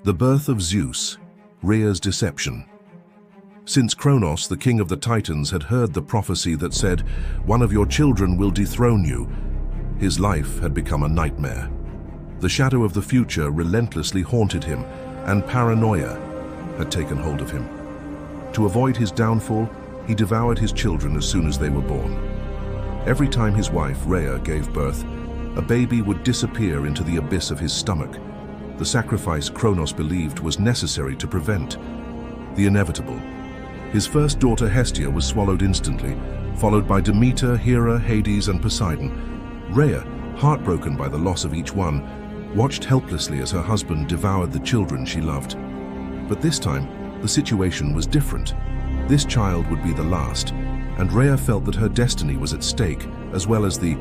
The birth of Zeus, Rhea's deception. Since Cronos, the king of the Titans, had heard the prophecy that said, "One of your children will dethrone you," his life had become a nightmare. The shadow of the future relentlessly haunted him, and paranoia had taken hold of him. To avoid his downfall, he devoured his children as soon as they were born. Every time his wife, Rhea, gave birth, a baby would disappear into the abyss of his stomach. The sacrifice Cronos believed was necessary to prevent the inevitable. His first daughter Hestia was swallowed instantly, followed by Demeter, Hera, Hades, and Poseidon. Rhea, heartbroken by the loss of each one, watched helplessly as her husband devoured the children she loved. But this time, the situation was different. This child would be the last, and Rhea felt that her destiny was at stake, as well as the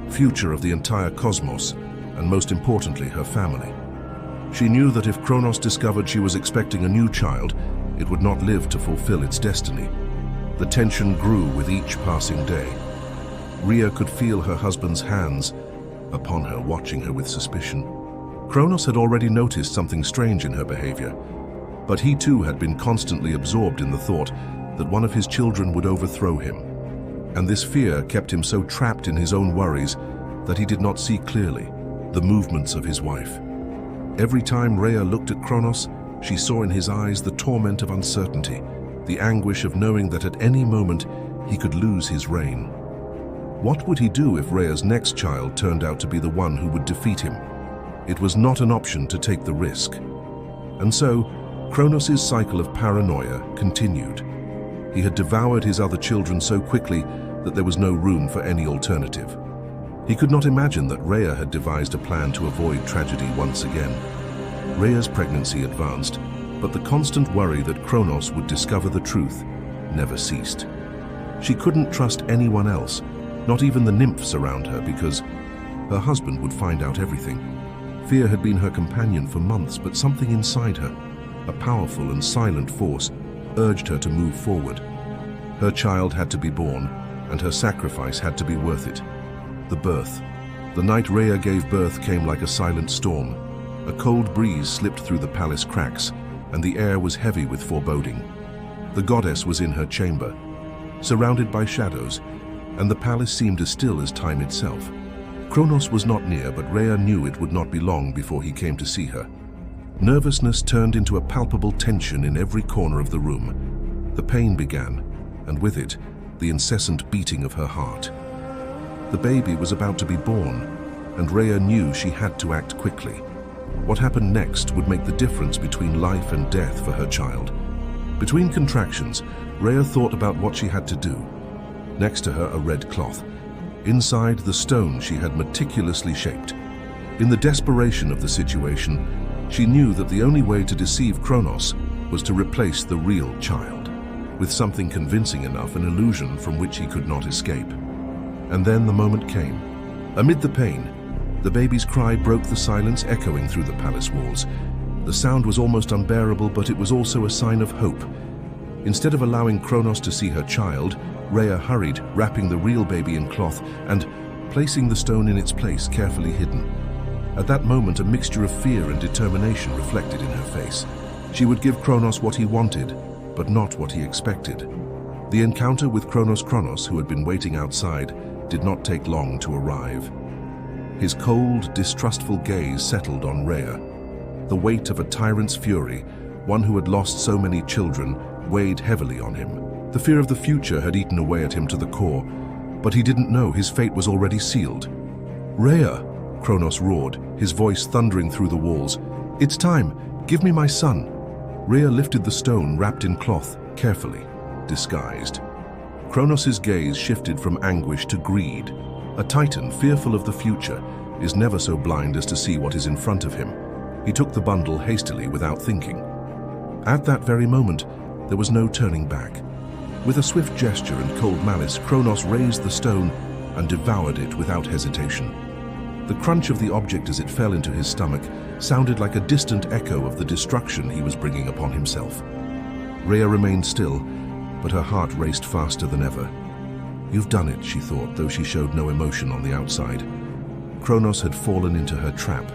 future of the entire cosmos, and most importantly, her family. She knew that if Cronos discovered she was expecting a new child, it would not live to fulfill its destiny. The tension grew with each passing day. Rhea could feel her husband's hands upon her, watching her with suspicion. Cronos had already noticed something strange in her behavior, but he too had been constantly absorbed in the thought that one of his children would overthrow him. And this fear kept him so trapped in his own worries that he did not see clearly the movements of his wife. Every time Rhea looked at Cronos, she saw in his eyes the torment of uncertainty, the anguish of knowing that at any moment he could lose his reign. What would he do if Rhea's next child turned out to be the one who would defeat him? It was not an option to take the risk. And so, Cronos' cycle of paranoia continued. He had devoured his other children so quickly that there was no room for any alternative. He could not imagine that Rhea had devised a plan to avoid tragedy once again. Rhea's pregnancy advanced, but the constant worry that Cronos would discover the truth never ceased. She couldn't trust anyone else, not even the nymphs around her, because her husband would find out everything. Fear had been her companion for months, but something inside her, a powerful and silent force, urged her to move forward. Her child had to be born, and her sacrifice had to be worth it. The birth. The night Rhea gave birth came like a silent storm. A cold breeze slipped through the palace cracks, and the air was heavy with foreboding. The goddess was in her chamber, surrounded by shadows, and the palace seemed as still as time itself. Cronos was not near, but Rhea knew it would not be long before he came to see her. Nervousness turned into a palpable tension in every corner of the room. The pain began, and with it, the incessant beating of her heart. The baby was about to be born, and Rhea knew she had to act quickly. What happened next would make the difference between life and death for her child. Between contractions, Rhea thought about what she had to do. Next to her, a red cloth. Inside, the stone she had meticulously shaped. In the desperation of the situation, she knew that the only way to deceive Cronos was to replace the real child with something convincing enough, an illusion from which he could not escape. And then the moment came. Amid the pain, the baby's cry broke the silence, echoing through the palace walls. The sound was almost unbearable, but it was also a sign of hope. Instead of allowing Cronos to see her child, Rhea hurried, wrapping the real baby in cloth and placing the stone in its place, carefully hidden. At that moment, a mixture of fear and determination reflected in her face. She would give Cronos what he wanted, but not what he expected. The encounter with Cronos, who had been waiting outside, did not take long to arrive. His cold, distrustful gaze settled on Rhea. The weight of a tyrant's fury, one who had lost so many children, weighed heavily on him. The fear of the future had eaten away at him to the core, but he didn't know his fate was already sealed. "Rhea!" Cronos roared, his voice thundering through the walls. "It's time! Give me my son!" Rhea lifted the stone wrapped in cloth, carefully, disguised. Cronos' gaze shifted from anguish to greed. A titan, fearful of the future, is never so blind as to see what is in front of him. He took the bundle hastily without thinking. At that very moment, there was no turning back. With a swift gesture and cold malice, Cronos raised the stone and devoured it without hesitation. The crunch of the object as it fell into his stomach sounded like a distant echo of the destruction he was bringing upon himself. Rhea remained still, but her heart raced faster than ever. "You've done it," she thought, though she showed no emotion on the outside. Cronos had fallen into her trap.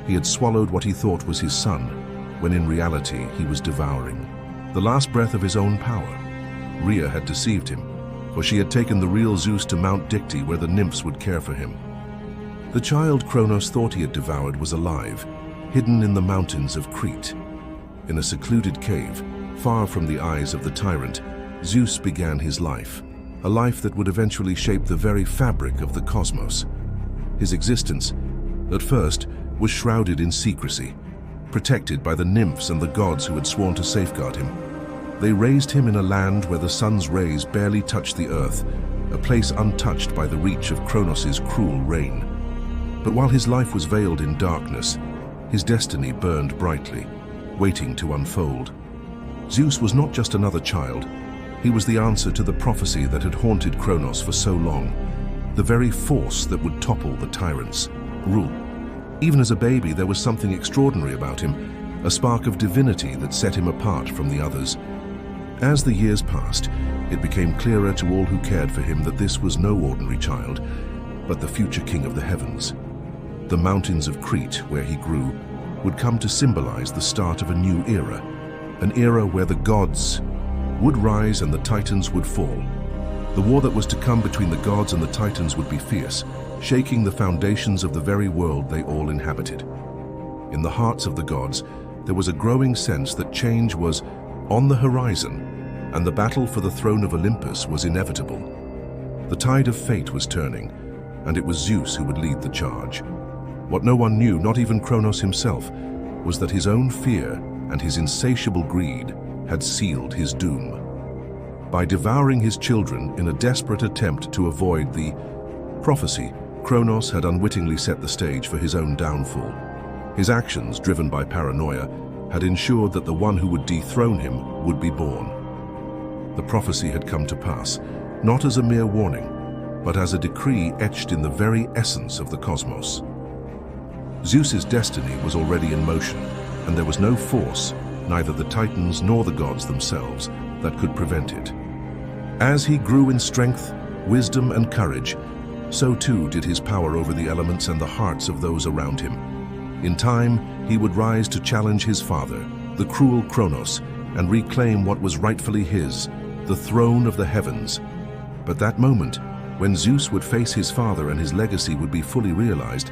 He had swallowed what he thought was his son, when in reality he was devouring the last breath of his own power. Rhea had deceived him, for she had taken the real Zeus to Mount Dicte where the nymphs would care for him. The child Cronos thought he had devoured was alive, hidden in the mountains of Crete. In a secluded cave, far from the eyes of the tyrant, Zeus began his life, a life that would eventually shape the very fabric of the cosmos. His existence, at first, was shrouded in secrecy, protected by the nymphs and the gods who had sworn to safeguard him. They raised him in a land where the sun's rays barely touched the earth, a place untouched by the reach of Cronos's cruel reign. But while his life was veiled in darkness, his destiny burned brightly, waiting to unfold. Zeus was not just another child. He was the answer to the prophecy that had haunted Cronos for so long, the very force that would topple the tyrant's rule. Even as a baby, there was something extraordinary about him, a spark of divinity that set him apart from the others. As the years passed, it became clearer to all who cared for him that this was no ordinary child, but the future king of the heavens. The mountains of Crete, where he grew, would come to symbolize the start of a new era, an era where the gods would rise and the Titans would fall. The war that was to come between the gods and the Titans would be fierce, shaking the foundations of the very world they all inhabited. In the hearts of the gods, there was a growing sense that change was on the horizon, and the battle for the throne of Olympus was inevitable. The tide of fate was turning, and it was Zeus who would lead the charge. What no one knew, not even Cronos himself, was that his own fear and his insatiable greed had sealed his doom. By devouring his children in a desperate attempt to avoid the prophecy, Cronos had unwittingly set the stage for his own downfall. His actions, driven by paranoia, had ensured that the one who would dethrone him would be born. The prophecy had come to pass, not as a mere warning, but as a decree etched in the very essence of the cosmos. Zeus's destiny was already in motion, and there was no force, neither the Titans nor the gods themselves, that could prevent it. As he grew in strength, wisdom, and courage, so too did his power over the elements and the hearts of those around him. In time, he would rise to challenge his father, the cruel Cronos, and reclaim what was rightfully his, the throne of the heavens. But that moment, when Zeus would face his father and his legacy would be fully realized,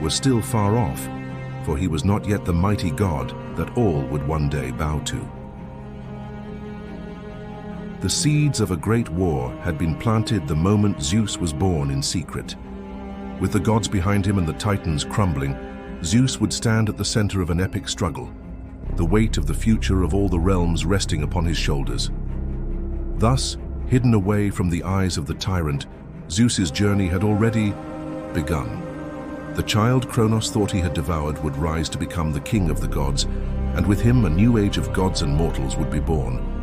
was still far off, for he was not yet the mighty god that all would one day bow to. The seeds of a great war had been planted the moment Zeus was born in secret. With the gods behind him and the Titans crumbling, Zeus would stand at the center of an epic struggle, the weight of the future of all the realms resting upon his shoulders. Thus, hidden away from the eyes of the tyrant, Zeus's journey had already begun. The child Cronos thought he had devoured would rise to become the king of the gods, and with him a new age of gods and mortals would be born.